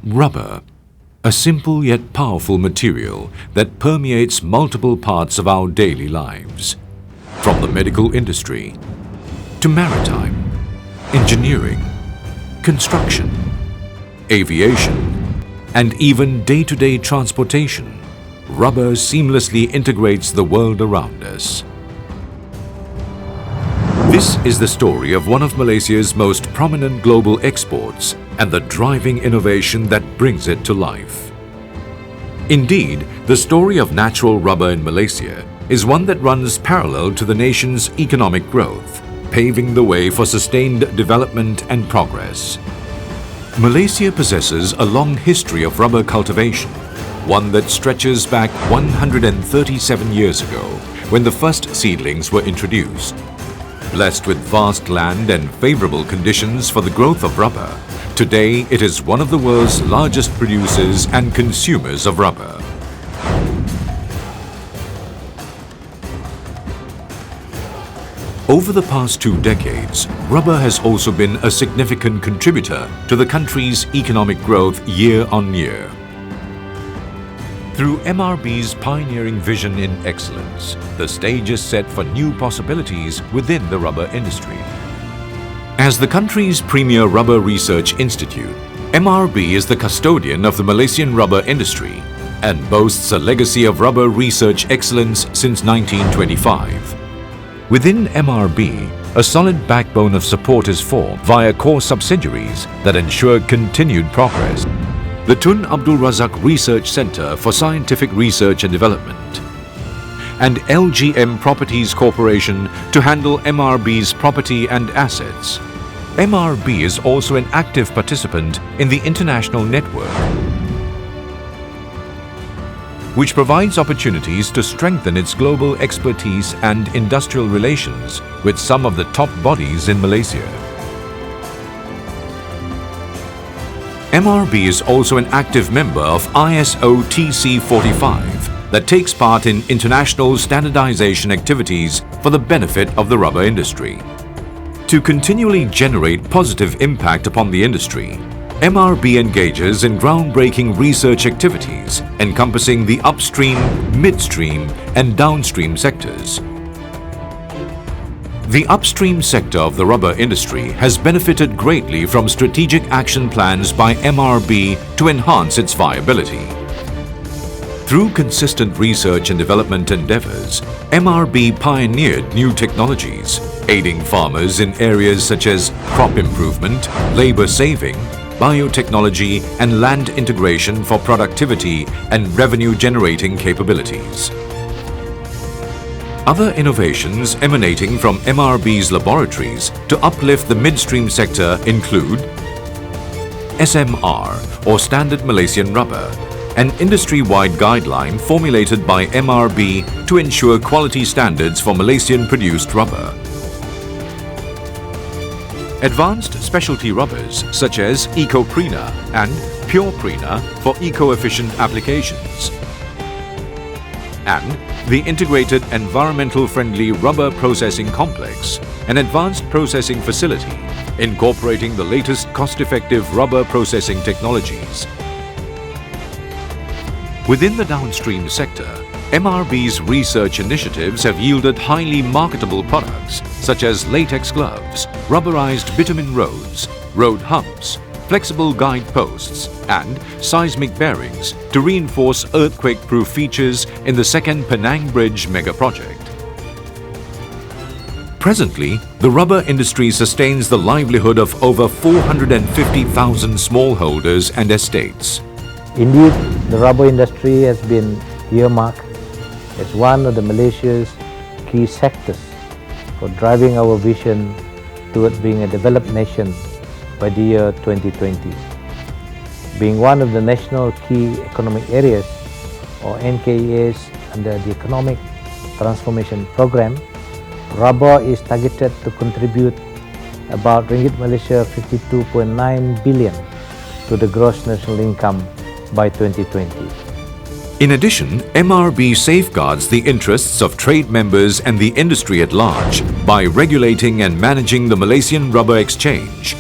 Rubber, a simple yet powerful material that permeates multiple parts of our daily lives, from the medical industry to maritime, engineering, construction, aviation, and even day-to-day transportation. Rubber seamlessly integrates the world around us. This is the story of one of Malaysia's most prominent global exports and the driving innovation that brings it to life. Indeed, the story of natural rubber in Malaysia is one that runs parallel to the nation's economic growth, paving the way for sustained development and progress. Malaysia possesses a long history of rubber cultivation, one that stretches back 137 years ago when the first seedlings were introduced. Blessed with vast land and favorable conditions for the growth of rubber, today it is one of the world's largest producers and consumers of rubber. Over the past 2 decades, rubber has also been a significant contributor to the country's economic growth year on year. Through MRB's pioneering vision in excellence, the stage is set for new possibilities within the rubber industry. As the country's premier rubber research institute, MRB is the custodian of the Malaysian rubber industry and boasts a legacy of rubber research excellence since 1925. Within MRB, a solid backbone of support is formed via core subsidiaries that ensure continued progress. The Tun Abdul Razak Research Centre for Scientific Research and Development, and LGM Properties Corporation to handle MRB's property and assets. MRB is also an active participant in the international network, which provides opportunities to strengthen its global expertise and industrial relations with some of the top bodies in Malaysia. MRB is also an active member of ISO TC 45 that takes part in international standardization activities for the benefit of the rubber industry. To continually generate positive impact upon the industry, MRB engages in groundbreaking research activities encompassing the upstream, midstream, and downstream sectors. The upstream sector of the rubber industry has benefited greatly from strategic action plans by MRB to enhance its viability. Through consistent research and development endeavors, MRB pioneered new technologies, aiding farmers in areas such as crop improvement, labor saving, biotechnology, and land integration for productivity and revenue-generating capabilities. Other innovations emanating from MRB's laboratories to uplift the midstream sector include SMR, or Standard Malaysian Rubber, an industry-wide guideline formulated by MRB to ensure quality standards for Malaysian-produced rubber. Advanced specialty rubbers such as Eco-Prena and Pure Prena for eco-efficient applications. And the Integrated Environmental Friendly Rubber Processing Complex, an advanced processing facility incorporating the latest cost-effective rubber processing technologies. Within the downstream sector, MRB's research initiatives have yielded highly marketable products such as latex gloves, rubberized bitumen roads, road humps, flexible guide posts, and seismic bearings to reinforce earthquake-proof features in the second Penang Bridge mega project. Presently, the rubber industry sustains the livelihood of over 450,000 smallholders and estates. Indeed, the rubber industry has been earmarked as one of Malaysia's key sectors for driving our vision toward being a developed nation by the year 2020. Being one of the national key economic areas, or NKEAs, under the Economic Transformation Program, rubber is targeted to contribute about Ringgit Malaysia 52.9 billion to the gross national income by 2020. In addition, MRB safeguards the interests of trade members and the industry at large by regulating and managing the Malaysian Rubber Exchange.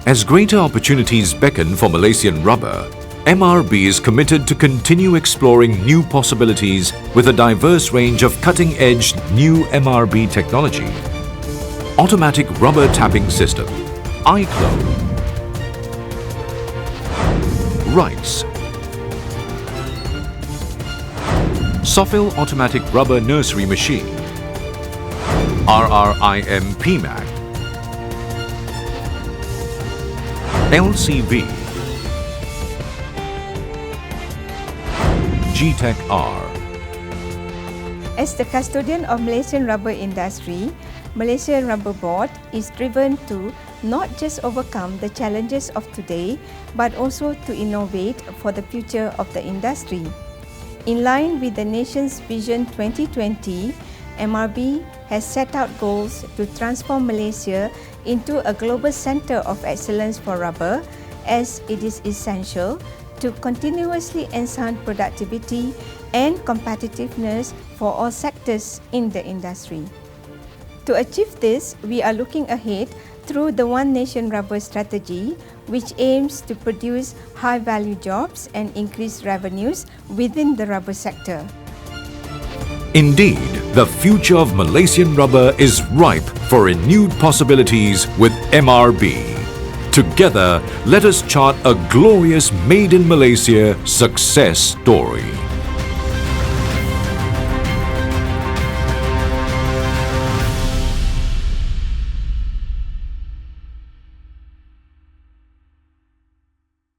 As greater opportunities beckon for Malaysian rubber, MRB is committed to continue exploring new possibilities with a diverse range of cutting-edge new MRB technology. Automatic rubber tapping system, iCloud, rice, Sofil automatic rubber nursery machine, RRIM PMAC, LCV, GTEC R. As the custodian of Malaysian rubber industry, Malaysian Rubber Board is driven to not just overcome the challenges of today, but also to innovate for the future of the industry. In line with the nation's Vision 2020, MRB has set out goals to transform Malaysia into a global centre of excellence for rubber, as it is essential to continuously enhance productivity and competitiveness for all sectors in the industry. To achieve this, we are looking ahead through the One Nation Rubber strategy, which aims to produce high-value jobs and increase revenues within the rubber sector. Indeed, the future of Malaysian rubber is ripe for renewed possibilities with MRB. Together, let us chart a glorious Made in Malaysia success story.